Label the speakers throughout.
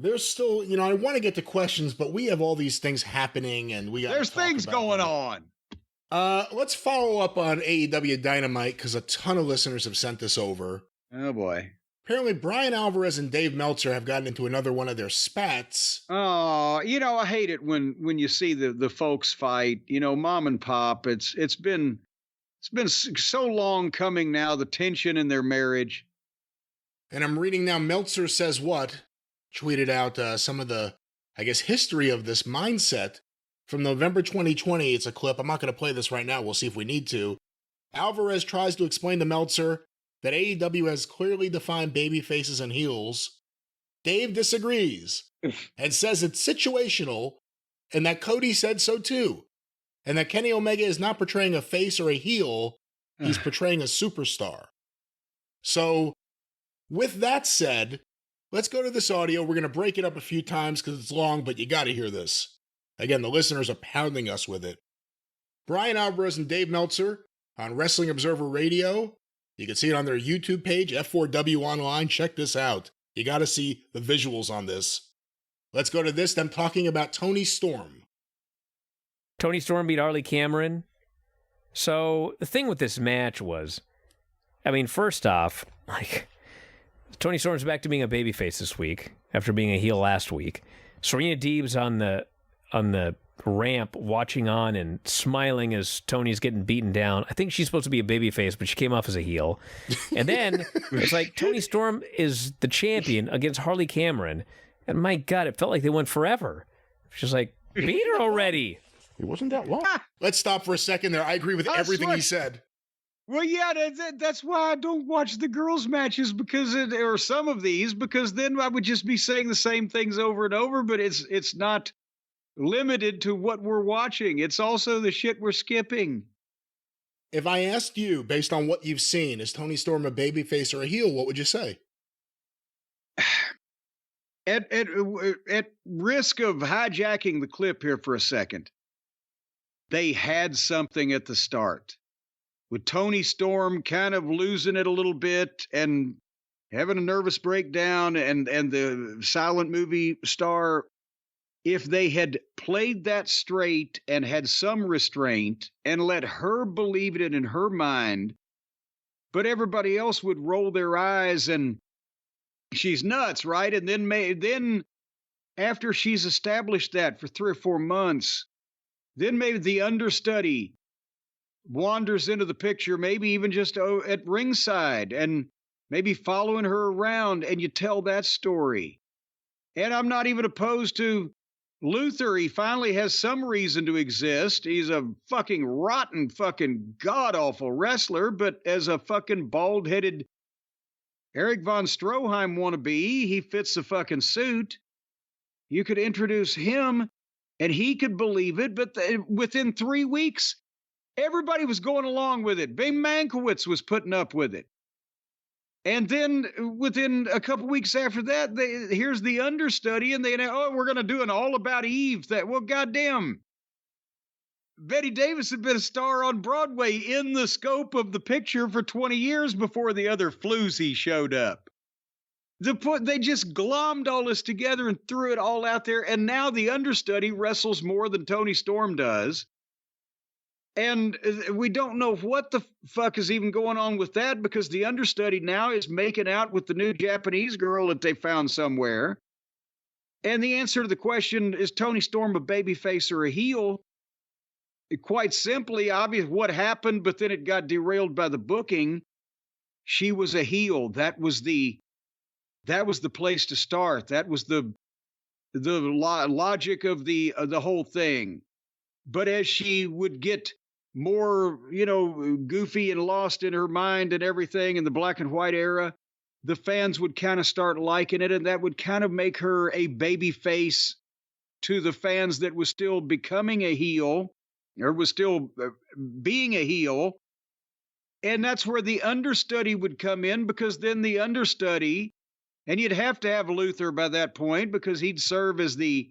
Speaker 1: There's still, I want to get to questions, but we have all these things happening, and
Speaker 2: there's things going on.
Speaker 1: Let's follow up on AEW Dynamite, because a ton of listeners have sent this over.
Speaker 2: Oh, boy.
Speaker 1: Apparently, Bryan Alvarez and Dave Meltzer have gotten into another one of their spats.
Speaker 2: Oh, I hate it when you see the folks fight. Mom and pop. It's been so long coming now. The tension in their marriage.
Speaker 1: And I'm reading now. Meltzer says what? Tweeted out some of the, history of this mindset from November 2020. It's a clip. I'm not going to play this right now. We'll see if we need to. Alvarez tries to explain to Meltzer that AEW has clearly defined baby faces and heels. Dave disagrees and says it's situational, and that Cody said so too, and that Kenny Omega is not portraying a face or a heel, he's portraying a superstar. So, with that said, let's go to this audio. We're going to break it up a few times because it's long, but you got to hear this. Again, the listeners are pounding us with it. Bryan Alvarez and Dave Meltzer on Wrestling Observer Radio. You can see it on their YouTube page, F4W Online. Check this out. You got to see the visuals on this. Let's go to this, them talking about Toni Storm.
Speaker 3: Toni Storm beat Arlie Cameron. So the thing with this match was, first off, Toni Storm's back to being a babyface this week after being a heel last week. Serena Deeb's on the ramp watching on and smiling as Tony's getting beaten down. I think she's supposed to be a babyface, but she came off as a heel. And then it's like Toni Storm is the champion against Harley Cameron. And my God, it felt like they went forever. She's like, beat her already.
Speaker 1: It wasn't that long. Let's stop for a second there. I agree with everything he said.
Speaker 2: Well, yeah, that's why I don't watch the girls' matches or some of these, because then I would just be saying the same things over and over, but it's not limited to what we're watching. It's also the shit we're skipping.
Speaker 1: If I asked you, based on what you've seen, is Toni Storm a babyface or a heel, what would you say?
Speaker 2: At risk of hijacking the clip here for a second, they had something at the start. With Toni Storm kind of losing it a little bit and having a nervous breakdown and the silent movie star, if they had played that straight and had some restraint and let her believe it in her mind, but everybody else would roll their eyes and she's nuts, right? And then after she's established that for 3 or 4 months, then maybe the understudy wanders into the picture, maybe even just at ringside and maybe following her around, and you tell that story. And I'm not even opposed to Luther. He finally has some reason to exist. He's a fucking rotten, fucking god-awful wrestler, but as a fucking bald-headed Eric von Stroheim wannabe, he fits the fucking suit. You could introduce him, and he could believe it, but within 3 weeks, everybody was going along with it. Bing Mankiewicz was putting up with it. And then within a couple weeks after that, here's the understudy, and we're going to do an All About Eve. Well, goddamn. Betty Davis had been a star on Broadway in the scope of the picture for 20 years before the other floozy showed up. They just glommed all this together and threw it all out there, and now the understudy wrestles more than Toni Storm does. And we don't know what the fuck is even going on with that, because the understudy now is making out with the new Japanese girl that they found somewhere. And the answer to the question, is Toni Storm a babyface or a heel? Quite simply, obvious what happened, but then it got derailed by the booking. She was a heel. That was the place to start. That was the logic of the whole thing. But as she would get more, goofy and lost in her mind and everything in the black and white era, the fans would kind of start liking it, and that would kind of make her a baby face to the fans that was still becoming a heel, or was still being a heel. And that's where the understudy would come in, because then the understudy, and you'd have to have Luther by that point, because he'd serve as the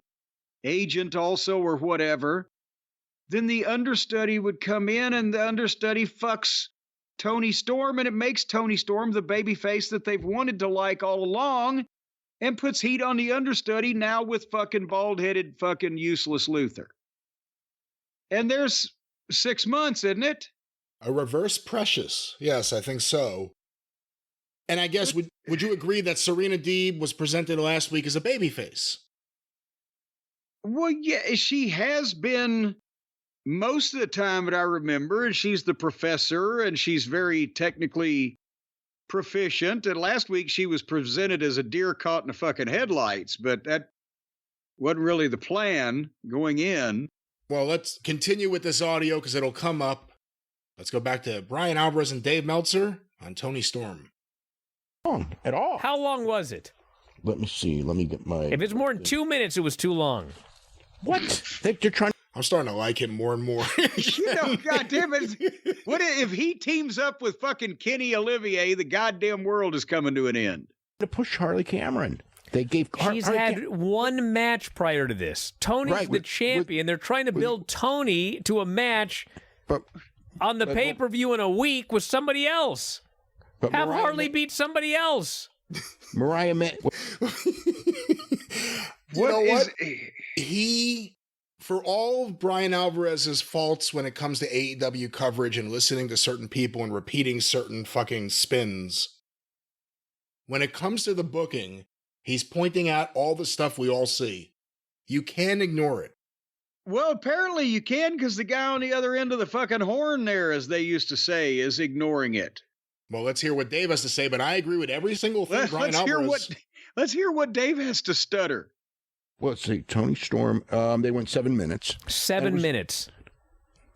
Speaker 2: agent also or whatever. Then the understudy would come in, and the understudy fucks Toni Storm, and it makes Toni Storm the babyface that they've wanted to like all along. and puts heat on the understudy now with fucking bald-headed fucking useless Luther. And there's 6 months, isn't it?
Speaker 1: A reverse Precious. Yes, I think so. And I guess, would you agree that Serena Deeb was presented last week as a babyface?
Speaker 2: Well, yeah, she has been most of the time that I remember, and she's the professor, and she's very technically proficient. And last week she was presented as a deer caught in the fucking headlights, but that wasn't really the plan going in.
Speaker 1: Well, let's continue with this audio because it'll come up. Let's go back to Bryan Alvarez and Dave Meltzer on Toni Storm.
Speaker 4: Long at all.
Speaker 3: How long was it?
Speaker 4: Let me see. Let me get my...
Speaker 3: If it's more than 2 minutes, it was too long.
Speaker 4: What? They're trying...
Speaker 1: I'm starting to like him more and more.
Speaker 2: God damn it. What if he teams up with fucking Kenny Olivier, the goddamn world is coming to an end.
Speaker 4: to push Harley Cameron. They gave
Speaker 3: She's had one match prior to this. Tony's the champion. They're trying to build Toni to a match on the pay-per-view in a week with somebody else. Have Harley beat somebody else.
Speaker 4: Mariah May.
Speaker 1: You know what? He, for all of Bryan Alvarez's faults when it comes to AEW coverage and listening to certain people and repeating certain fucking spins, when it comes to the booking, he's pointing out all the stuff we all see. You can't ignore it.
Speaker 2: Well, apparently you can, because the guy on the other end of the fucking horn there, as they used to say, is ignoring it.
Speaker 1: Well, let's hear what Dave has to say, but I agree with every single thing Bryan Alvarez...
Speaker 2: Let's hear what Dave has to stutter.
Speaker 4: Well, let's see. Toni Storm, they went 7 minutes.
Speaker 3: 7 minutes.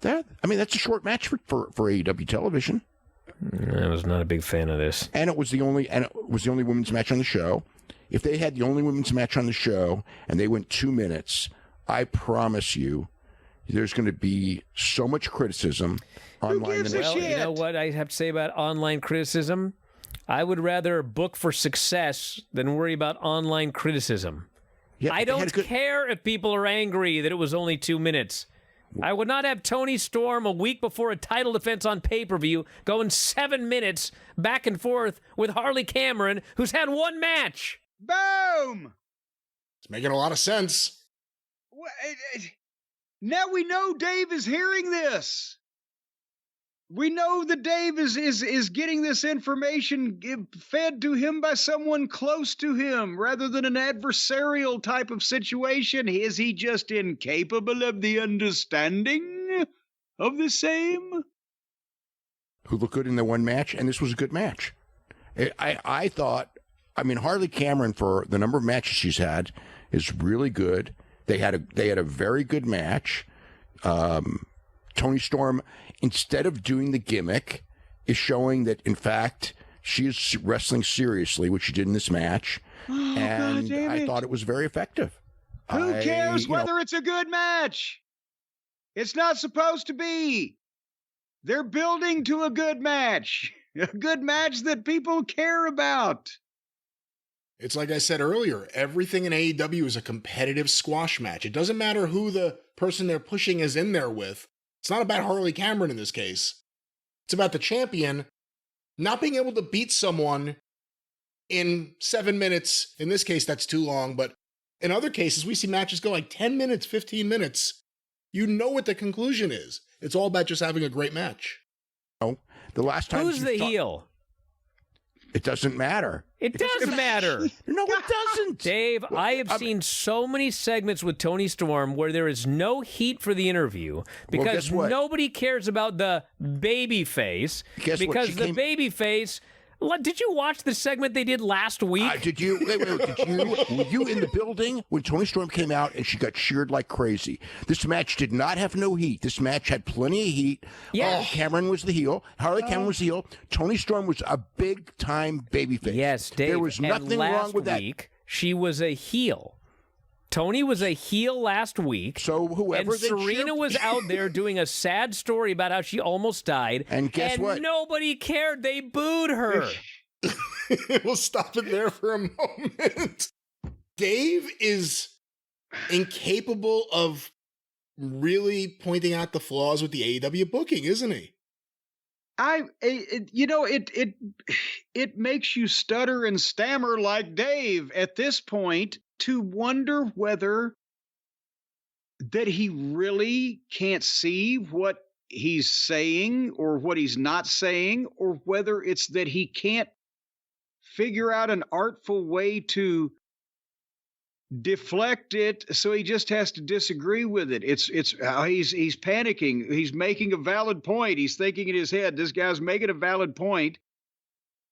Speaker 4: That's a short match for AEW television.
Speaker 3: I was not a big fan of this.
Speaker 4: And it was the only women's match on the show. If they had the only women's match on the show and they went 2 minutes, I promise you, there's going to be so much criticism online.
Speaker 3: Well, you know what I have to say about online criticism? I would rather book for success than worry about online criticism. Yeah, I don't care if people are angry that it was only 2 minutes. I would not have Toni Storm a week before a title defense on pay-per-view going 7 minutes back and forth with Harley Cameron, who's had one match.
Speaker 2: Boom!
Speaker 1: It's making a lot of sense.
Speaker 2: Now we know Dave is hearing this. We know that Dave is getting this information fed to him by someone close to him rather than an adversarial type of situation. Is he just incapable of the understanding of the same?
Speaker 4: Who looked good in the one match, and this was a good match. I thought, Harley Cameron, for the number of matches she's had, is really good. They had a very good match. Toni Storm, instead of doing the gimmick, is showing that, in fact, she is wrestling seriously, which she did in this match. And I thought it was very effective.
Speaker 2: Who cares whether it's a good match? It's not supposed to be. They're building to a good match that people care about.
Speaker 1: It's like I said earlier, everything in AEW is a competitive squash match. It doesn't matter who the person they're pushing is in there with. It's not about Harley Cameron in this case. It's about the champion not being able to beat someone in 7 minutes. In this case, that's too long, but in other cases, we see matches go like 10 minutes, 15 minutes. You know what the conclusion is. It's all about just having a great match.
Speaker 4: Oh, the last time
Speaker 3: who's the heel?
Speaker 4: It doesn't matter.
Speaker 3: It does matter.
Speaker 4: No, it doesn't.
Speaker 3: Dave, I have seen so many segments with Toni Storm where there is no heat for the interview because nobody cares about the baby face. Because the baby face... Did you watch the segment they did last week?
Speaker 4: Were you in the building when Toni Storm came out and she got cheered like crazy? This match did not have no heat. This match had plenty of heat.
Speaker 3: Yeah.
Speaker 4: Cameron was the heel. Harley Cameron was the heel. Toni Storm was a big-time babyface.
Speaker 3: Yes, Dave.
Speaker 4: There was nothing wrong with that.
Speaker 3: Last week, she was a heel. Toni was a heel last week.
Speaker 4: So whoever
Speaker 3: and Serena was out there doing a sad story about how she almost died.
Speaker 4: And guess what?
Speaker 3: Nobody cared. They booed her.
Speaker 1: We'll stop it there for a moment. Dave is incapable of really pointing out the flaws with the AEW booking, isn't he?
Speaker 2: It makes you stutter and stammer like Dave at this point to wonder whether that he really can't see what he's saying or what he's not saying, or whether it's that he can't figure out an artful way to deflect it, so he just has to disagree with it. He's panicking. He's making a valid point. He's thinking in his head, this guy's making a valid point,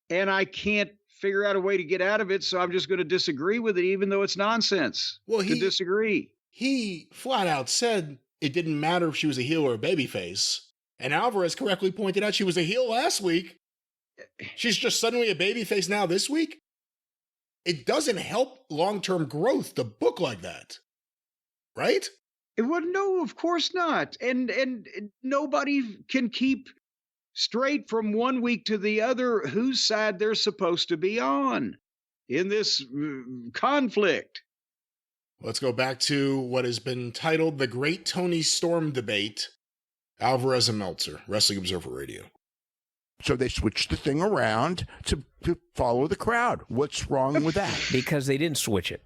Speaker 2: and I can't figure out a way to get out of it, so I'm just going to disagree with it, even though it's nonsense.
Speaker 1: Well,
Speaker 2: to disagree.
Speaker 1: He flat out said it didn't matter if she was a heel or a babyface. And Alvarez correctly pointed out she was a heel last week. She's just suddenly a babyface now this week. It doesn't help long-term growth to book like that, right?
Speaker 2: Well, no, of course not. And nobody can keep straight from one week to the other whose side they're supposed to be on in this conflict.
Speaker 1: Let's go back to what has been titled the Great Toni Storm Debate, Alvarez and Meltzer, Wrestling Observer Radio.
Speaker 4: So they switched the thing around to follow the crowd. What's wrong with that?
Speaker 3: Because they didn't switch it.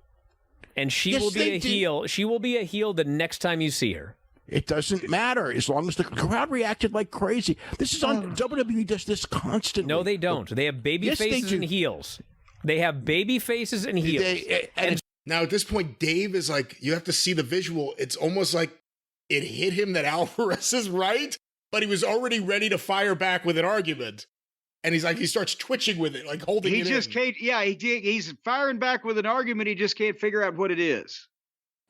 Speaker 3: And she will be a heel. She will be a heel the next time you see her.
Speaker 4: It doesn't matter as long as the crowd reacted like crazy. This is on WWE does this constantly.
Speaker 3: No, they don't. They have baby faces and heels. They have baby faces and heels.
Speaker 1: And now at this point, Dave is like, you have to see the visual. It's almost like it hit him that Alvarez is right, but he was already ready to fire back with an argument. And he's like, he starts twitching with it, like holding it in. He just
Speaker 2: can't, he's firing back with an argument. He just can't figure out what it is.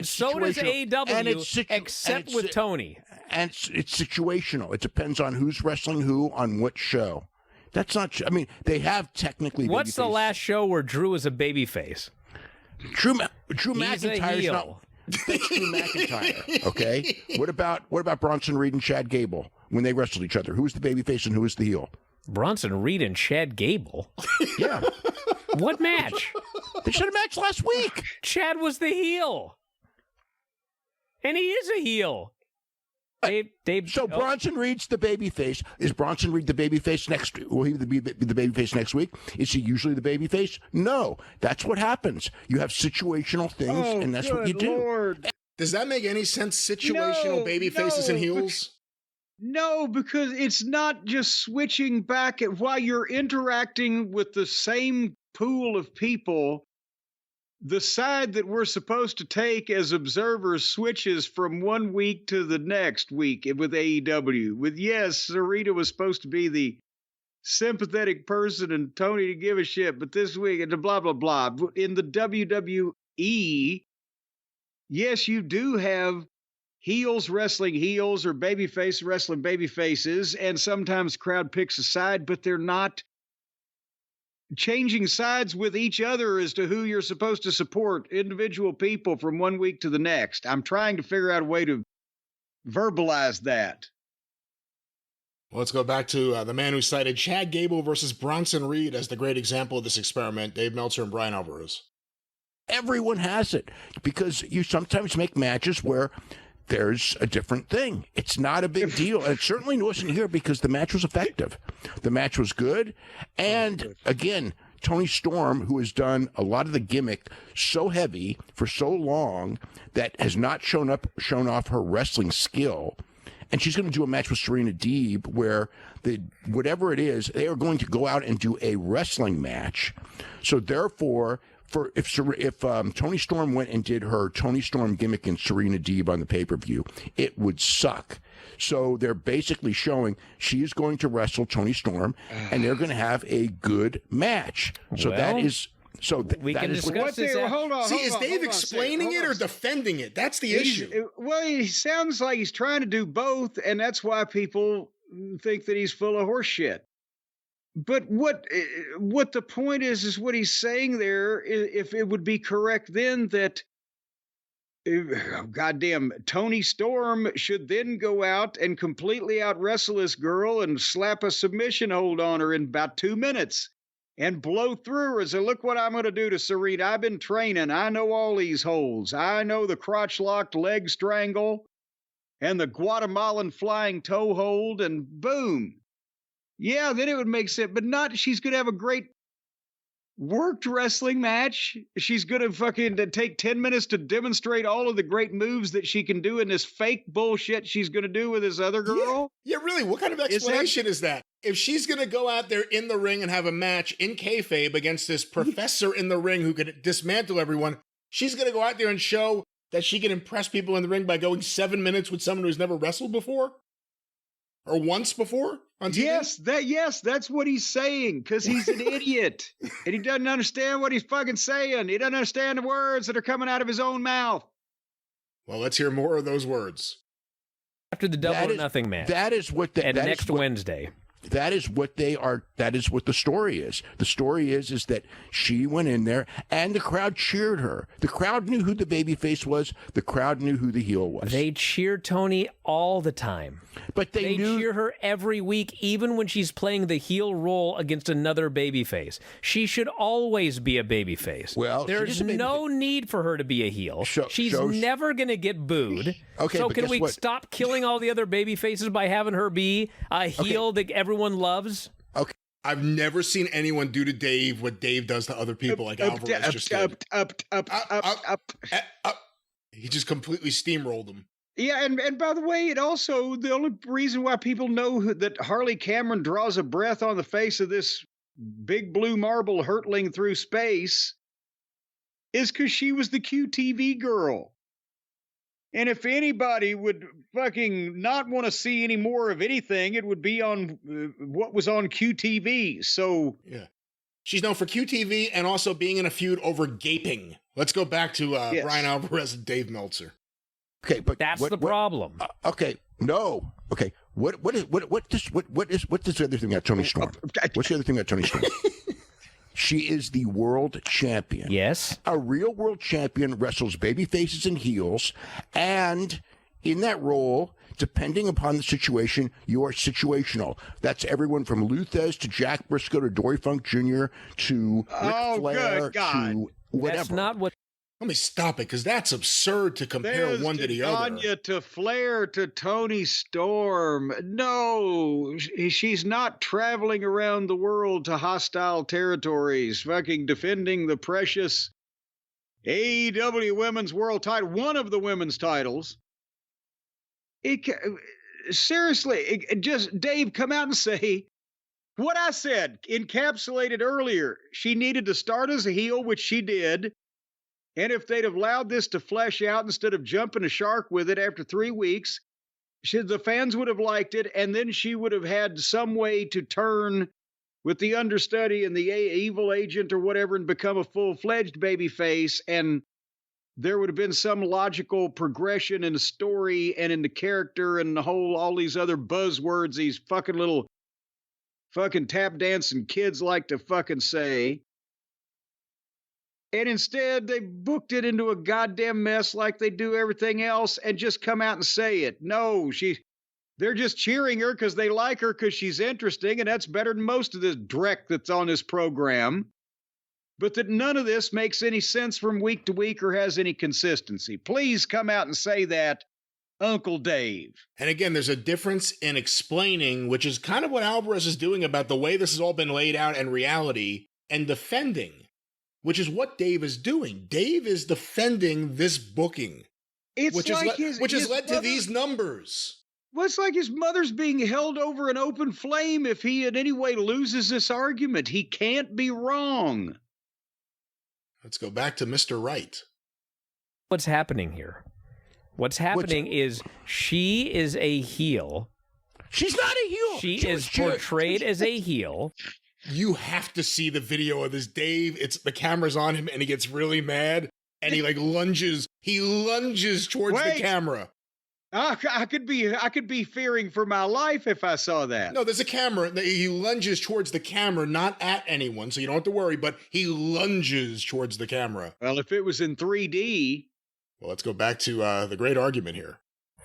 Speaker 3: So does AEW, except with Toni.
Speaker 4: And it's situational. It depends on who's wrestling who on what show. That's not, I mean, they have technically.
Speaker 3: What's the last show where Drew is a babyface?
Speaker 4: Drew McIntyre's not. That's Drew McIntyre. Okay. What about Bronson Reed and Chad Gable when they wrestled each other? Who was the babyface and who was the heel?
Speaker 3: Bronson Reed and Chad Gable.
Speaker 4: Yeah.
Speaker 3: What match?
Speaker 4: They should have matched last week.
Speaker 3: Chad was the heel. And he is a heel.
Speaker 4: Bronson Reed's the babyface. Is Bronson Reed the babyface next? Will he be the babyface next week? Is he usually the babyface? No. That's what happens. You have situational things, and that's what you do.
Speaker 2: Lord.
Speaker 1: Does that make any sense? Situational babyfaces and heels?
Speaker 2: No, because it's not just switching back while you're interacting with the same pool of people. The side that we're supposed to take as observers switches from one week to the next week with AEW. Sarita was supposed to be the sympathetic person and Toni to give a shit, but this week, and blah, blah, blah. In the WWE, yes, you do have heels wrestling heels or babyface wrestling babyfaces, and sometimes crowd picks a side, but they're not changing sides with each other as to who you're supposed to support, individual people from one week to the next. I'm trying to figure out a way to verbalize that.
Speaker 1: Well, let's go back to the man who cited Chad Gable versus Bronson Reed as the great example of this experiment, Dave Meltzer and Bryan Alvarez.
Speaker 4: Everyone has it because you sometimes make matches where there's a different thing. It's not a big deal. And it certainly wasn't here because the match was effective. The match was good. And again, Toni Storm, who has done a lot of the gimmick so heavy for so long that has not shown off her wrestling skill. And she's going to do a match with Serena Deeb where whatever it is, they are going to go out and do a wrestling match. So therefore, if Toni Storm went and did her Toni Storm gimmick and Serena Deeb on the pay-per-view, it would suck. So they're basically showing she is going to wrestle Toni Storm, and they're going to have a good match. So that is. So
Speaker 3: we can discuss this.
Speaker 2: Hold on.
Speaker 1: See, is Dave explaining it or defending it? That's the issue.
Speaker 2: Well, he sounds like he's trying to do both, and that's why people think that he's full of horse shit. But what the point is what he's saying there, if it would be correct then that, goddamn, Toni Storm should then go out and completely out-wrestle this girl and slap a submission hold on her in about 2 minutes and blow through her and say, look what I'm going to do to Serena. I've been training. I know all these holds. I know the crotch-locked leg strangle and the Guatemalan flying toe hold, and boom. Yeah, then it would make sense. But not, she's going to have a great worked wrestling match. She's going to fucking take 10 minutes to demonstrate all of the great moves that she can do in this fake bullshit she's going to do with this other girl.
Speaker 1: Yeah, really. What kind of explanation is that? If she's going to go out there in the ring and have a match in kayfabe against this professor in the ring who could dismantle everyone, she's going to go out there and show that she can impress people in the ring by going 7 minutes with someone who's never wrestled before? Or once before on TV?
Speaker 2: Yes, that's what he's saying, because he's an idiot. And he doesn't understand what he's fucking saying. He doesn't understand the words that are coming out of his own mouth.
Speaker 1: Well, let's hear more of those words.
Speaker 3: After the Double or Nothing match.
Speaker 4: That is what the,
Speaker 3: and
Speaker 4: that
Speaker 3: next
Speaker 4: is what,
Speaker 3: Wednesday.
Speaker 4: That is what they are. That is what the story is. The story is that she went in there and the crowd cheered her. The crowd knew who the babyface was. The crowd knew who the heel was.
Speaker 3: They cheer Toni all the time.
Speaker 4: But they
Speaker 3: cheer her every week, even when she's playing the heel role against another babyface. She should always be a babyface.
Speaker 4: Well,
Speaker 3: there's no need for her to be a heel. She's never going to get booed.
Speaker 4: Okay,
Speaker 3: so
Speaker 4: but
Speaker 3: can we
Speaker 4: what?
Speaker 3: Stop killing all the other babyfaces by having her be a heel that everyone loves?
Speaker 4: Okay.
Speaker 1: I've never seen anyone do to Dave what Dave does to other people like Alvarez just did. Up. He just completely steamrolled him.
Speaker 2: Yeah, and by the way, it also, the only reason why people know that Harley Cameron draws a breath on the face of this big blue marble hurtling through space is because she was the QTV girl. And if anybody would fucking not want to see any more of anything, it would be on what was on QTV. So
Speaker 1: yeah, she's known for QTV and also being in a feud over gaping. Let's go back to Bryan Alvarez and Dave Meltzer.
Speaker 4: Okay, but
Speaker 3: that's the problem.
Speaker 4: Okay, no. Okay, what does the other thing about Toni Storm? What's the other thing about Toni Storm? She is the world champion.
Speaker 3: Yes.
Speaker 4: A real world champion wrestles baby faces and heels, and in that role, depending upon the situation, you are situational. That's everyone from Luthez to Jack Briscoe to Dory Funk Jr. to Ric Flair to whatever.
Speaker 3: That's not what.
Speaker 1: Let me stop it, because that's absurd to compare one to the other.
Speaker 2: Anya to Flair to Toni Storm. No, she's not traveling around the world to hostile territories, fucking defending the precious AEW Women's World title, one of the women's titles. Seriously, just, Dave, come out and say what I said, encapsulated earlier. She needed to start as a heel, which she did. And if they'd have allowed this to flesh out instead of jumping a shark with it after 3 weeks, the fans would have liked it, and then she would have had some way to turn with the understudy and the evil agent or whatever and become a full-fledged babyface, and there would have been some logical progression in the story and in the character and the whole, all these other buzzwords these fucking little fucking tap dancing kids like to fucking say. And instead, they booked it into a goddamn mess like they do everything else and just come out and say it. No, they're just cheering her because they like her because she's interesting, and that's better than most of this dreck that's on this program. But that none of this makes any sense from week to week or has any consistency. Please come out and say that, Uncle Dave.
Speaker 1: And again, there's a difference in explaining, which is kind of what Alvarez is doing about the way this has all been laid out in reality, and defending. Which is what Dave is doing. Dave is defending this booking, which has led to these numbers.
Speaker 2: Well, it's like his mother's being held over an open flame if he in any way loses this argument. He can't be wrong.
Speaker 1: Let's go back to Mr. Right.
Speaker 3: What's happening here? What's happening is she is a heel.
Speaker 4: She's not a heel.
Speaker 3: She is portrayed as a heel.
Speaker 1: You have to see the video of this Dave. The camera's on him and he gets really mad and he lunges. He lunges towards the camera.
Speaker 2: I could be fearing for my life if I saw that.
Speaker 1: No, there's a camera. He lunges towards the camera, not at anyone, so you don't have to worry, but he lunges towards the camera.
Speaker 2: Well, if it was in 3D.
Speaker 1: Well, let's go back to the great argument here.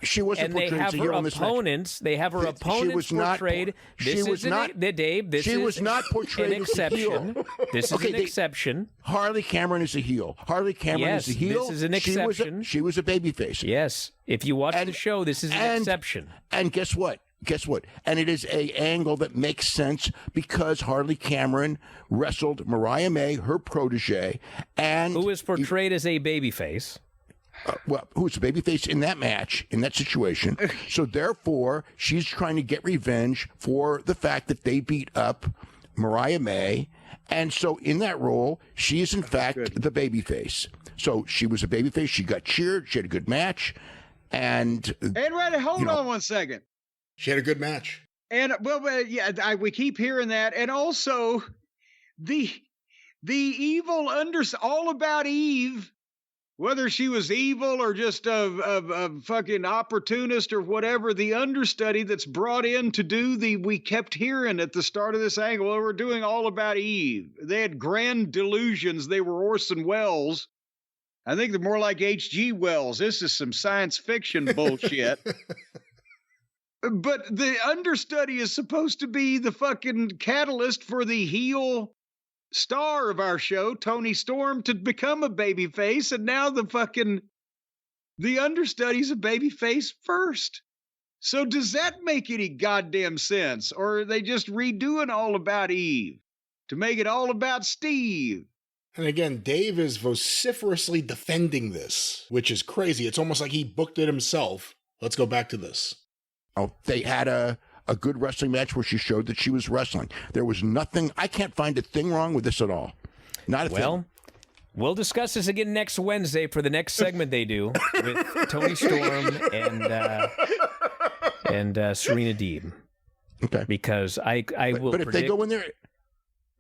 Speaker 4: She wasn't portrayed as a heel in this match.
Speaker 3: They have her opponents portrayed. She was not portrayed as a heel. This is an exception.
Speaker 4: Harley Cameron is a heel. Harley Cameron is a heel.
Speaker 3: This is an exception.
Speaker 4: She was a babyface.
Speaker 3: Yes. If you watch the show, this is an exception.
Speaker 4: And guess what? guess what? And it is a angle that makes sense because Harley Cameron wrestled Mariah May, her protege, and
Speaker 3: who is portrayed as a babyface.
Speaker 4: Well, who's a babyface in that match, in that situation. So therefore, she's trying to get revenge for the fact that they beat up Mariah May. And so in that role, she is in fact the babyface. So she was a babyface. She got cheered. She had a good match. And
Speaker 2: hold on 1 second.
Speaker 1: She had a good match.
Speaker 2: And we keep hearing that. And also the evil all about Eve, whether she was evil or just a fucking opportunist or whatever, the understudy that's brought in to do we kept hearing at the start of this angle, well, we're doing all about Eve. They had grand delusions. They were Orson Welles. I think they're more like H.G. Wells. This is some science fiction bullshit. But the understudy is supposed to be the fucking catalyst for the heel star of our show, Toni Storm, to become a babyface, and now the understudy's a babyface first. So does that make any goddamn sense? Or are they just redoing All About Eve to make it all about Steve?
Speaker 1: And again, Dave is vociferously defending this, which is crazy. It's almost like he booked it himself. Let's go back to this.
Speaker 4: Oh, they had a good wrestling match where she showed that she was wrestling. There was nothing. I can't find a thing wrong with this at all. Not a thing.
Speaker 3: Well, we'll discuss this again next Wednesday for the next segment they do with Toni Storm and Serena Deeb.
Speaker 4: Okay.
Speaker 3: Because I will.
Speaker 4: But if they go in there,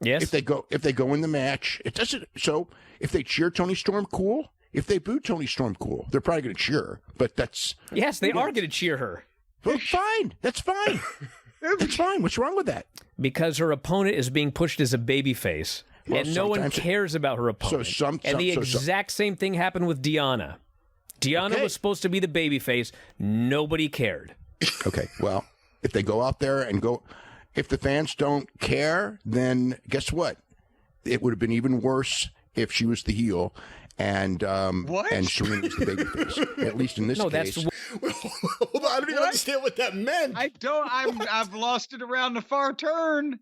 Speaker 3: yes.
Speaker 4: If they go in the match, it doesn't. So if they cheer Toni Storm, cool. If they boo Toni Storm, cool. They're probably going to cheer her. But that's
Speaker 3: they are going to cheer her.
Speaker 4: Well, fine. That's fine. That's fine. What's wrong with that?
Speaker 3: Because her opponent is being pushed as a babyface, and no one cares about her opponent. Exact same thing happened with Deanna. Deanna was supposed to be the babyface. Nobody cared.
Speaker 4: Okay, well, if they go out there and if the fans don't care, then guess what? It would have been even worse if she was the heel and Serena was the babyface. At least in this case.
Speaker 1: Hold on, I don't even understand what that meant.
Speaker 2: I've lost it around the far turn.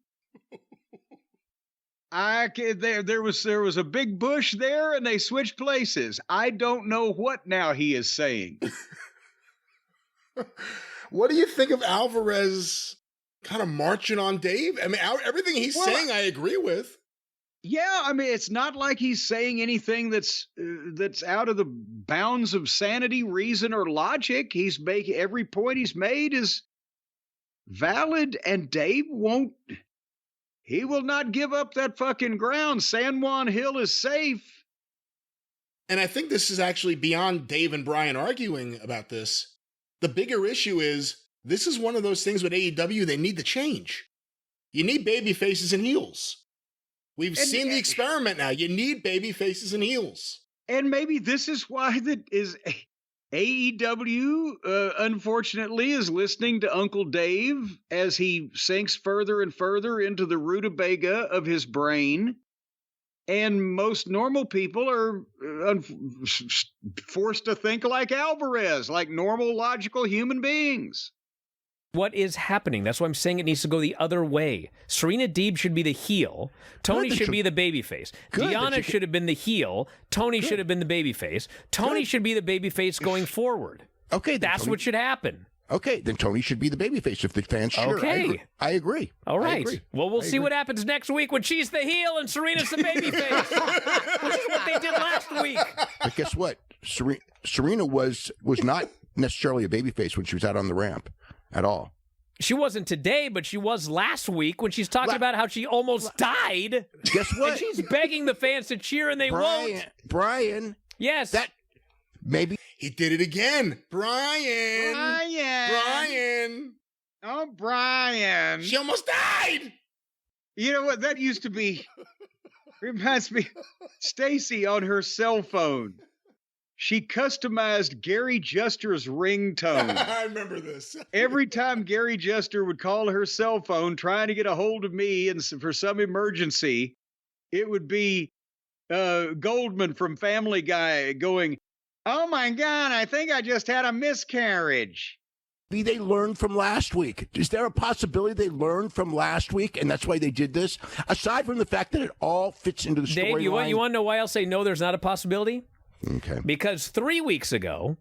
Speaker 2: There was a big bush there, and they switched places. I don't know what now he is saying.
Speaker 1: What do you think of Alvarez kind of marching on Dave? I mean, everything he's saying, I agree with.
Speaker 2: Yeah, I mean, it's not like he's saying anything that's out of the bounds of sanity, reason, or logic. Every point he's made is valid, and Dave will not give up that fucking ground. San Juan Hill is safe.
Speaker 1: And I think this is actually beyond Dave and Brian arguing about this. The bigger issue is this is one of those things with AEW they need to change. You need baby faces and heels. We've seen the experiment now. You need baby faces and heels. And
Speaker 2: maybe this is why AEW, unfortunately, is listening to Uncle Dave as he sinks further and further into the rutabaga of his brain. And most normal people are forced to think like Alvarez, like normal, logical human beings.
Speaker 3: What is happening? That's why I'm saying it needs to go the other way. Serena Deeb should be the heel. Toni should be the babyface. Deanna should have been the heel. Toni should have been the babyface. Toni should be the babyface going forward.
Speaker 4: Okay,
Speaker 3: that's what should happen.
Speaker 4: Okay, then Toni should be the babyface if the fans cheer.
Speaker 3: Okay.
Speaker 4: I agree.
Speaker 3: All right. Well, we'll see what happens next week when she's the heel and Serena's the babyface, which is what they did last week.
Speaker 4: But guess what? Serena was not necessarily a babyface when she was out on the ramp. At all.
Speaker 3: She wasn't today, but she was last week when she's talking about how she almost died.
Speaker 4: Guess what?
Speaker 3: And she's begging the fans to cheer, and they won't.
Speaker 4: Brian.
Speaker 3: Yes.
Speaker 4: That maybe
Speaker 1: he did it again. Brian.
Speaker 2: Oh, Brian.
Speaker 1: She almost died.
Speaker 2: You know what? That used to be. Reminds me, Stacy on her cell phone. She customized Gary Juster's ringtone.
Speaker 1: I remember this.
Speaker 2: Every time Gary Juster would call her cell phone trying to get a hold of me and for some emergency, it would be Goldman from Family Guy going, "Oh my God, I think I just had a miscarriage."
Speaker 4: they learned from last week? Is there a possibility they learned from last week, and that's why they did this? Aside from the fact that it all fits into the storyline.
Speaker 3: Dave, you want to know why I'll say no, there's not a possibility?
Speaker 4: Okay.
Speaker 3: Because 3 weeks ago,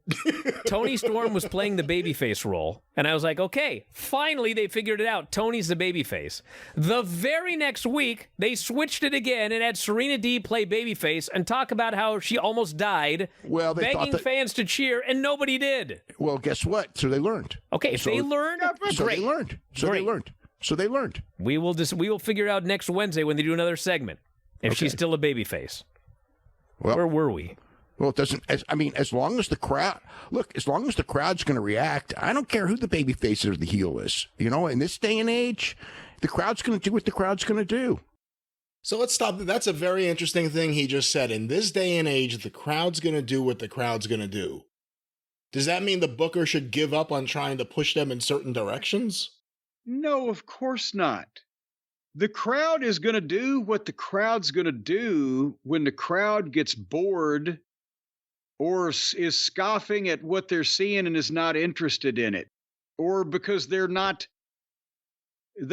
Speaker 3: Toni Storm was playing the babyface role, and I was like, okay, finally they figured it out. Toni's the babyface. The very next week, they switched it again and had Serena Deeb play babyface and talk about how she almost died, begging fans to cheer, and nobody did.
Speaker 4: Well, guess what? So they learned.
Speaker 3: Okay, if they learned, great.
Speaker 4: So they learned.
Speaker 3: We will figure it out next Wednesday when they do another segment if she's still a babyface.
Speaker 4: Well,
Speaker 3: where were we?
Speaker 4: Well, it doesn't. As long as the crowd as long as the crowd's going to react, I don't care who the baby face or the heel is. You know, in this day and age, the crowd's going to do what the crowd's going to do.
Speaker 1: So let's stop. That's a very interesting thing he just said. In this day and age, the crowd's going to do what the crowd's going to do. Does that mean the booker should give up on trying to push them in certain directions?
Speaker 2: No, of course not. The crowd is going to do what the crowd's going to do when the crowd gets bored or is scoffing at what they're seeing and is not interested in it, or because they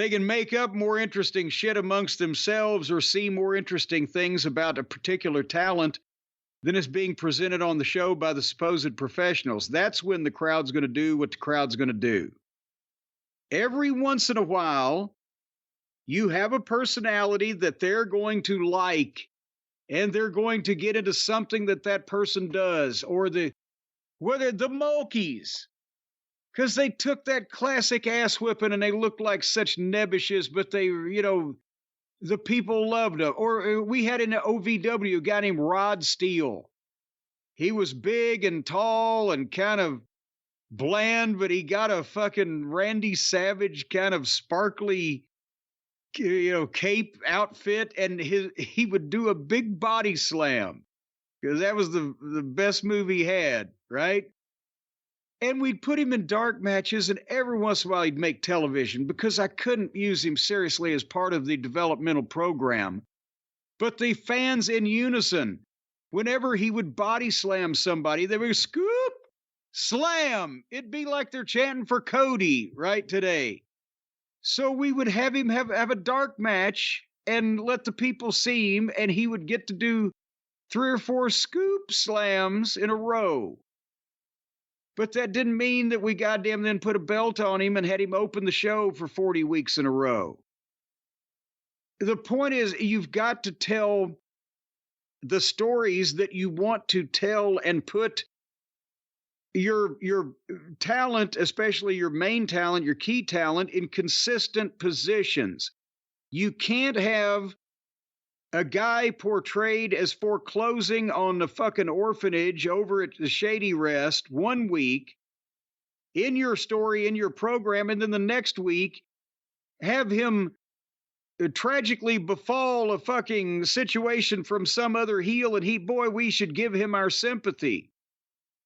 Speaker 2: can make up more interesting shit amongst themselves or see more interesting things about a particular talent than is being presented on the show by the supposed professionals. That's when the crowd's going to do what the crowd's going to do. Every once in a while, you have a personality that they're going to like, and they're going to get into something that person does, or whether the Mulkeys, because they took that classic ass whipping and they looked like such nebbishes, but they, the people loved them. Or we had in the OVW a guy named Rod Steele. He was big and tall and kind of bland, but he got a fucking Randy Savage kind of sparkly cape outfit, and he would do a big body slam because that was the best move he had, right? And we'd put him in dark matches, and every once in a while he'd make television because I couldn't use him seriously as part of the developmental program. But the fans in unison, whenever he would body slam somebody, they would scoop, slam. It'd be like they're chanting for Cody right today. So we would have him have a dark match and let the people see him, and he would get to do 3 or 4 scoop slams in a row. But that didn't mean that we goddamn then put a belt on him and had him open the show for 40 weeks in a row. The point is, you've got to tell the stories that you want to tell and put your talent, especially your main talent, your key talent, in consistent positions. You can't have a guy portrayed as foreclosing on the fucking orphanage over at the Shady Rest one week in your story, in your program, and then the next week have him tragically befall a fucking situation from some other heel, and we should give him our sympathy.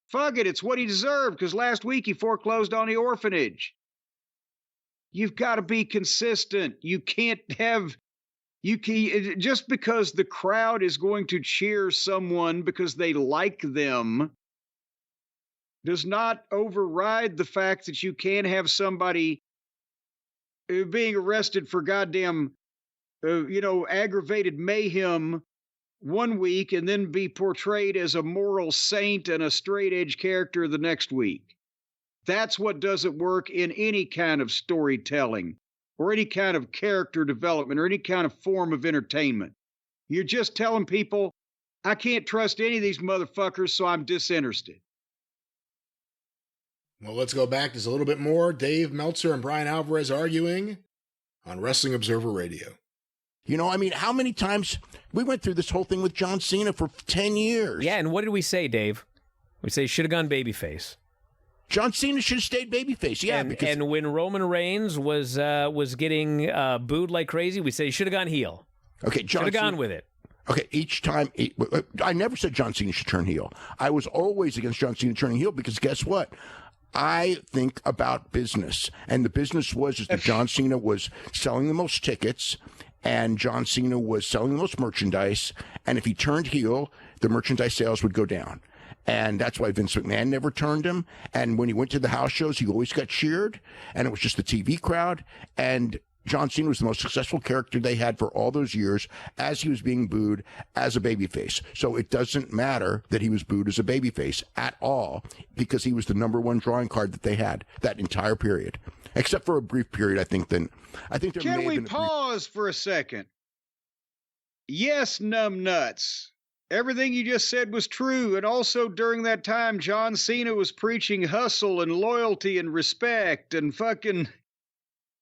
Speaker 2: Fuck it, it's what he deserved, because last week he foreclosed on the orphanage. You've got to be consistent. Just because the crowd is going to cheer someone because they like them does not override the fact that you can have somebody being arrested for goddamn, aggravated mayhem one week and then be portrayed as a moral saint and a straight edge character the next week. That's what doesn't work in any kind of storytelling or any kind of character development or any kind of form of entertainment. You're just telling people, I can't trust any of these motherfuckers, so I'm disinterested.
Speaker 1: Well, let's go back. There's a little bit more. Dave Meltzer and Bryan Alvarez arguing on Wrestling Observer Radio.
Speaker 4: How many times we went through this whole thing with John Cena for 10 years?
Speaker 3: Yeah, and what did we say, Dave? We say should have gone babyface.
Speaker 4: John Cena should have stayed babyface. Yeah,
Speaker 3: and when Roman Reigns was getting booed like crazy, we say he should have gone heel.
Speaker 4: Okay, John
Speaker 3: should have gone with it.
Speaker 4: Okay, each time I never said John Cena should turn heel. I was always against John Cena turning heel because guess what? I think about business, and the business was that John Cena was selling the most tickets. And John Cena was selling the most merchandise. And if he turned heel, the merchandise sales would go down. And that's why Vince McMahon never turned him. And when he went to the house shows, he always got cheered. And it was just the TV crowd. And John Cena was the most successful character they had for all those years as he was being booed as a babyface. So it doesn't matter that he was booed as a babyface at all, because he was the number one drawing card that they had that entire period. Except for a brief period, I think there
Speaker 2: Can we pause for a second? Yes, numbnuts. Everything you just said was true. And also during that time, John Cena was preaching hustle and loyalty and respect and fucking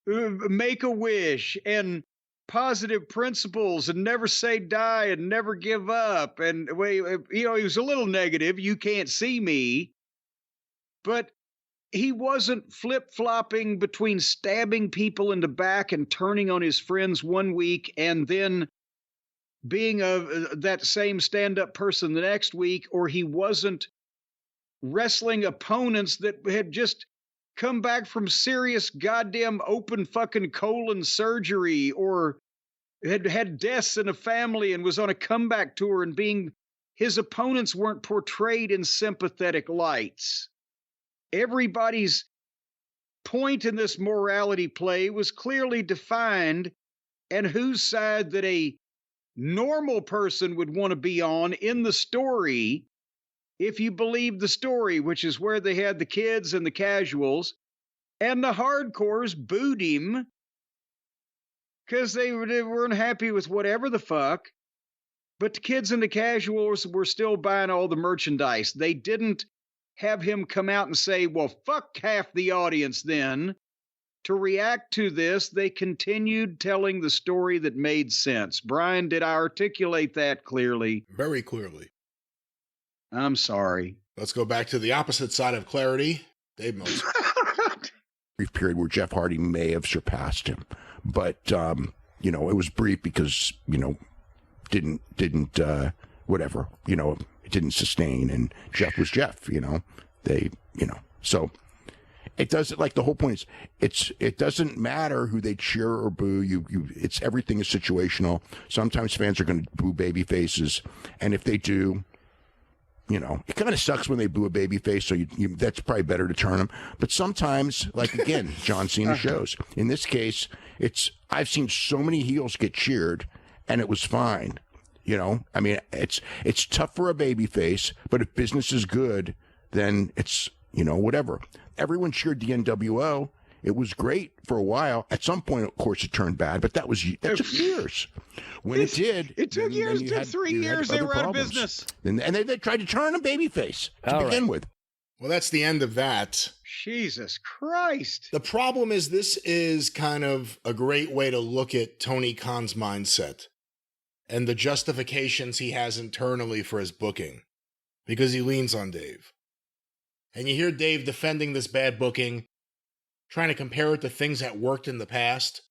Speaker 2: make a wish and positive principles and never say die and never give up. And he was a little negative. You can't see me. But he wasn't flip-flopping between stabbing people in the back and turning on his friends one week and then being that same stand-up person the next week, or he wasn't wrestling opponents that had just come back from serious goddamn open fucking colon surgery, or had deaths in a family and was on a comeback tour, and his opponents weren't portrayed in sympathetic lights. Everybody's point in this morality play was clearly defined, and whose side that a normal person would want to be on in the story, if you believe the story, which is where they had the kids and the casuals, and the hardcores booed him because they weren't happy with whatever the fuck. But the kids and the casuals were still buying all the merchandise. They didn't have him come out and say, well, fuck half the audience then. To react to this, they continued telling the story that made sense. Brian, did I articulate that clearly?
Speaker 1: Very clearly.
Speaker 2: I'm sorry.
Speaker 1: Let's go back to the opposite side of clarity. Dave Meltzer.
Speaker 4: Brief period where Jeff Hardy may have surpassed him. But, it was brief because, didn't whatever, it didn't sustain. And Jeff was Jeff, so it doesn't, like, the whole point is it doesn't matter who they cheer or boo. Everything is situational. Sometimes fans are going to boo baby faces. And if they do, it kind of sucks when they boo a baby face. So that's probably better to turn them. But sometimes, like, again, John Cena shows. In this case, I've seen so many heels get cheered and it was fine. It's tough for a baby face, but if business is good, then it's, whatever. Everyone cheered the NWO. It was great for a while. At some point, of course, it turned bad, but that took years. When it did,
Speaker 2: it took years. It took 3 years. They were out of business.
Speaker 4: And they tried to turn a babyface to begin with.
Speaker 1: Well, that's the end of that.
Speaker 2: Jesus Christ.
Speaker 1: The problem is, this is kind of a great way to look at Tony Khan's mindset and the justifications he has internally for his booking, because he leans on Dave. And you hear Dave defending this bad booking, trying to compare it to things that worked in the past.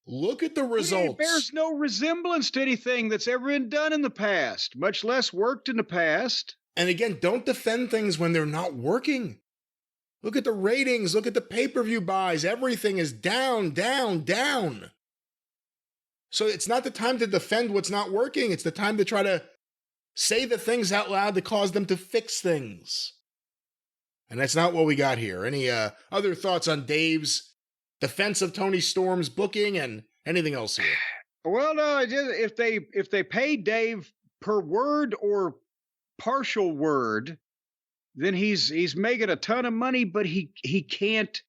Speaker 1: Look at the results.
Speaker 2: There's no resemblance to anything that's ever been done in the past, much less worked in the past.
Speaker 1: And again, don't defend things when they're not working. Look at the ratings. Look at the pay-per-view buys. Everything is down, down, down. So it's not the time to defend what's not working. It's the time to try to say the things out loud that cause them to fix things. And that's not what we got here. Any other thoughts on Dave's defense of Tony Storm's booking and anything else here?
Speaker 2: Well, no, if they pay Dave per word or partial word, then he's making a ton of money, but he can't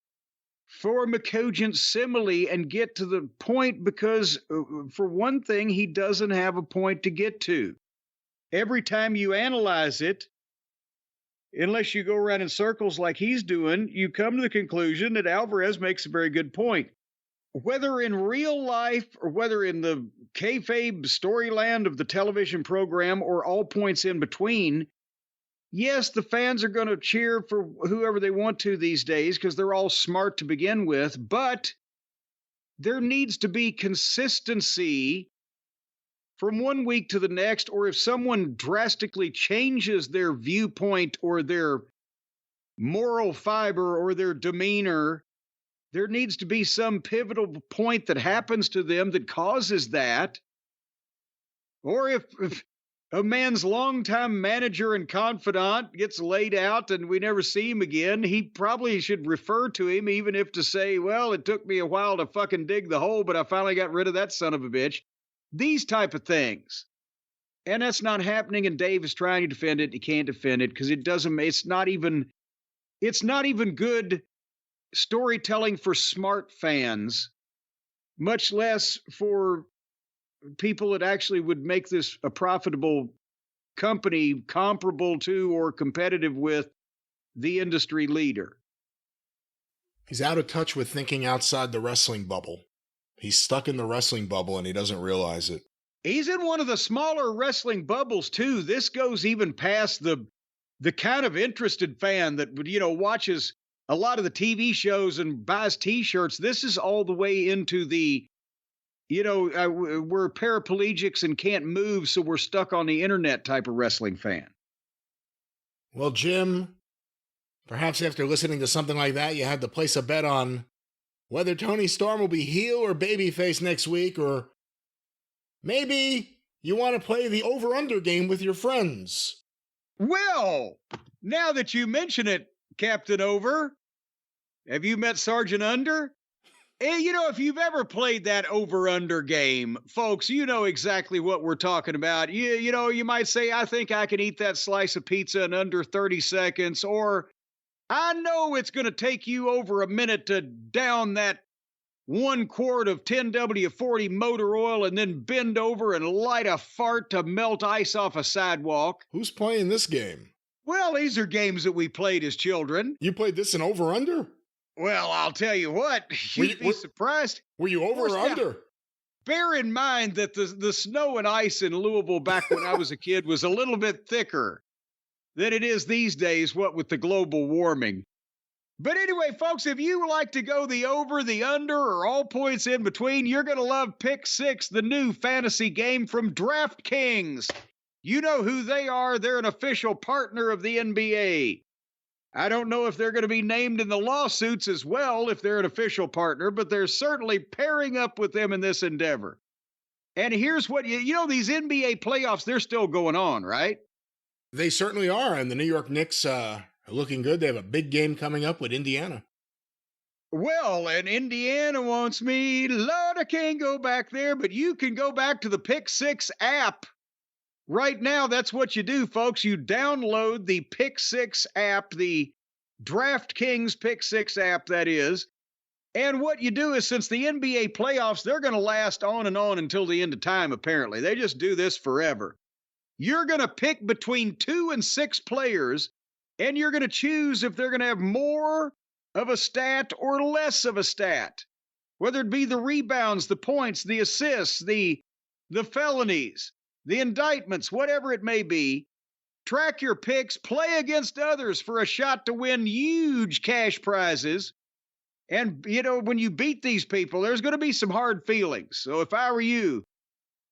Speaker 2: form a cogent simile and get to the point because, for one thing, he doesn't have a point to get to. Every time you analyze it, unless you go around in circles like he's doing, you come to the conclusion that Alvarez makes a very good point. Whether in real life or whether in the kayfabe storyland of the television program or all points in between, yes, the fans are going to cheer for whoever they want to these days because they're all smart to begin with, but there needs to be consistency from one week to the next, or if someone drastically changes their viewpoint or their moral fiber or their demeanor, there needs to be some pivotal point that happens to them that causes that. Or if a man's longtime manager and confidant gets laid out and we never see him again, he probably should refer to him, even if to say, well, it took me a while to fucking dig the hole, but I finally got rid of that son of a bitch. These type of things. And that's not happening, and Dave is trying to defend it. He can't defend it because it's not even good storytelling for smart fans, much less for people that actually would make this a profitable company comparable to or competitive with the industry leader.
Speaker 1: He's out of touch with thinking outside the wrestling bubble. He's stuck in the wrestling bubble and he doesn't realize it.
Speaker 2: He's in one of the smaller wrestling bubbles too. This goes even past the kind of interested fan that, watches a lot of the TV shows and buys T-shirts. This is all the way into the, we're paraplegics and can't move, so we're stuck on the internet type of wrestling fan.
Speaker 1: Well, Jim, perhaps after listening to something like that, you had to place a bet on whether Toni Storm will be heel or babyface next week, or maybe you want to play the over-under game with your friends.
Speaker 2: Well, now that you mention it, Captain Over, have you met Sergeant Under? If you've ever played that over-under game, folks, you know exactly what we're talking about. You might say, I think I can eat that slice of pizza in under 30 seconds, or I know it's going to take you over a minute to down that 1 quart of 10W40 motor oil and then bend over and light a fart to melt ice off a sidewalk.
Speaker 1: Who's playing this game?
Speaker 2: Well, these are games that we played as children.
Speaker 1: You played this in over-under?
Speaker 2: Well, I'll tell you what, you'd be surprised.
Speaker 1: Were you over or under?
Speaker 2: Bear in mind that the snow and ice in Louisville back when I was a kid was a little bit thicker than it is these days, what with the global warming. But anyway, folks, if you like to go the over, the under, or all points in between, you're going to love Pick 6, the new fantasy game from DraftKings. You know who they are. They're an official partner of the NBA. I don't know if they're going to be named in the lawsuits as well if they're an official partner, but they're certainly pairing up with them in this endeavor. And here's what, these NBA playoffs, they're still going on, right?
Speaker 1: They certainly are, and the New York Knicks are looking good. They have a big game coming up with Indiana.
Speaker 2: Well, and Indiana wants me. Lord, I can't go back there, but you can go back to the Pick 6 app. Right now, that's what you do, folks. You download the Pick 6 app, the DraftKings Pick 6 app, that is. And what you do is, since the NBA playoffs, they're going to last on and on until the end of time, apparently. They just do this forever. You're going to pick between 2 and 6 players, and you're going to choose if they're going to have more of a stat or less of a stat. Whether it be the rebounds, the points, the assists, the felonies, the indictments, whatever it may be. Track your picks, play against others for a shot to win huge cash prizes. And, when you beat these people, there's going to be some hard feelings. So if I were you,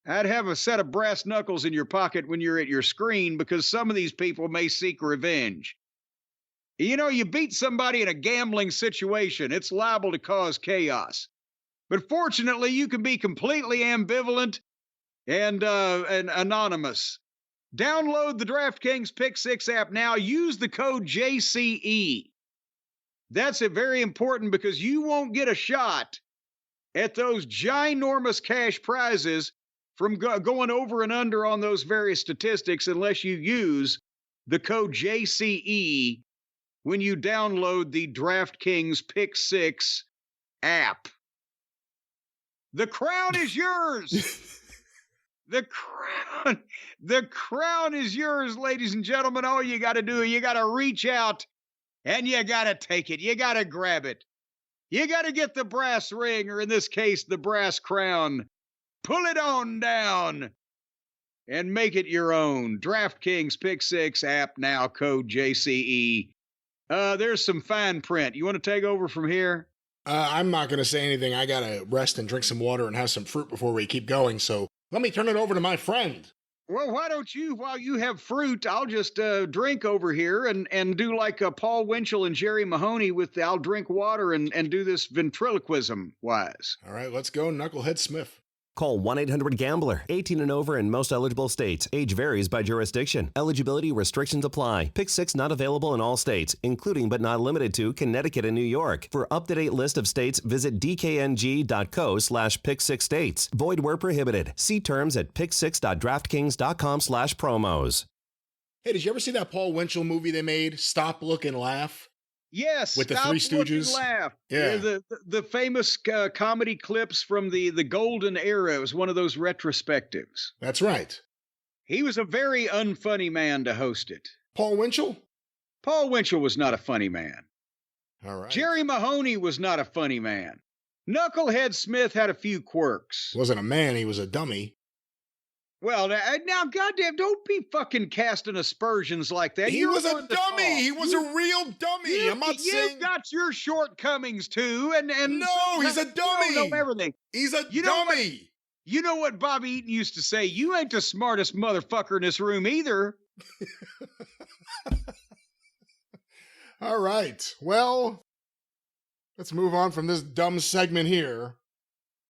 Speaker 2: I'd have a set of brass knuckles in your pocket when you're at your screen, because some of these people may seek revenge. You beat somebody in a gambling situation, it's liable to cause chaos. But fortunately, you can be completely ambivalent and anonymous. Download the DraftKings Pick 6 app now. Use the code JCE. That's very important, because you won't get a shot at those ginormous cash prizes from going over and under on those various statistics unless you use the code JCE when you download the DraftKings Pick 6 app. The crown is yours. The crown is yours, ladies and gentlemen. All you got to do, you got to reach out and you got to take it. You got to grab it. You got to get the brass ring, or in this case, the brass crown. Pull it on down and make it your own. DraftKings Pick 6 app now, code JCE. There's some fine print. You want to take over from here?
Speaker 1: I'm not going to say anything. I got to rest and drink some water and have some fruit before we keep going. So let me turn it over to my friend.
Speaker 2: Well, why don't you, while you have fruit, I'll just drink over here and do like Paul Winchell and Jerry Mahoney with I'll drink water and do this ventriloquism wise.
Speaker 1: All right, let's go, Knucklehead Smith.
Speaker 5: Call 1-800-GAMBLER. 18 and over in most eligible states. Age varies by jurisdiction. Eligibility restrictions apply. Pick 6 not available in all states, including but not limited to Connecticut and New York. For up-to-date list of states, visit dkng.co/pick6states. Void where prohibited. See terms at pick6.draftkings.com/promos.
Speaker 1: Hey, did you ever see that Paul Winchell movie they made, Stop, Look, and Laugh?
Speaker 2: Yes,
Speaker 1: With the
Speaker 2: Stop,
Speaker 1: Three
Speaker 2: Look, and
Speaker 1: Stooges?
Speaker 2: Laugh.
Speaker 1: Yeah.
Speaker 2: The famous comedy clips from the golden era. It was one of those retrospectives.
Speaker 1: That's right.
Speaker 2: He was a very unfunny man to host it.
Speaker 1: Paul Winchell?
Speaker 2: Paul Winchell was not a funny man.
Speaker 1: All right.
Speaker 2: Jerry Mahoney was not a funny man. Knucklehead Smith had a few quirks.
Speaker 1: Wasn't a man, he was a dummy.
Speaker 2: Well, now, goddamn, don't be fucking casting aspersions like that.
Speaker 1: He was a dummy. He was a real dummy. I'm not saying...
Speaker 2: You've got your shortcomings, too, and
Speaker 1: No, he's a dummy.
Speaker 2: You don't know everything.
Speaker 1: He's a dummy.
Speaker 2: You know what Bobby Eaton used to say? You ain't the smartest motherfucker in this room either.
Speaker 1: All right. Well, let's move on from this dumb segment here.